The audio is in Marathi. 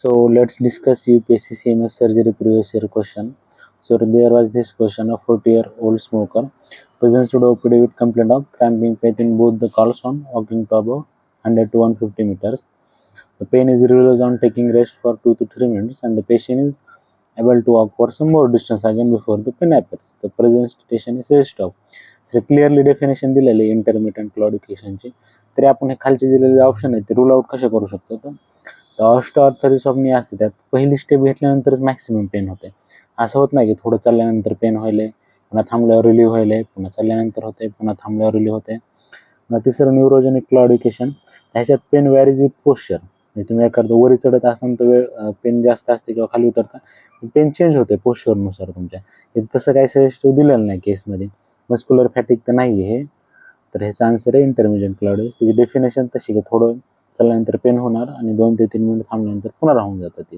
So let's discuss UPSC CMS surgery previous year question. So there was this question of 40-year-old smoker presents to OPD with complaint of cramping pain in both the calves on walking to above 100 to 150 meters. The pain is reduced on taking rest for 2 to 3 minutes and the patient is able to walk for some more distance again before the pain appears. The presentation is rest of. So clearly definition दिलेली intermittent claudication ची. तरी आपण हे खालचे दिलेले ऑप्शन आहे ते रूल आउट कसे करू शकतो तर ऑस्टिओआर्थरायटिसॉम्निया असते त्यात पहिली स्टेप घेतल्यानंतरच मॅक्सिमम पेन होते. असं होत नाही की थोडं चालल्यानंतर पेन व्हायले पुन्हा थांबल्यावर रिलीव्ह व्हायले पुन्हा चालल्यानंतर होते पुन्हा थांबल्यावर रिलीव्ह होते. पुन्हा तिसरं न्यूरोजेनिक क्लॉडिकेशन ह्याच्यात पेन वॅरीज विथ पोश्चर म्हणजे तुम्ही एखादं वरी चढत असताना तर पेन जास्त असते किंवा खाली उतरता पेन चेंज होते पोश्चरनुसार तुमच्या. हे तसं काही सजेस्टिव्ह दिलेलं नाही केसमध्ये. मस्क्युलर फॅटिक तर नाही आहे हे. तर ह्याचा आन्सर आहे इंटरमिजिएट क्लॉडिस. त्याची डेफिनेशन तशी की थोडं चालल्यानंतर पेन होणार आणि 2 ते 3 मिनिट थांबल्यानंतर पुन्हा राहून जातं ते.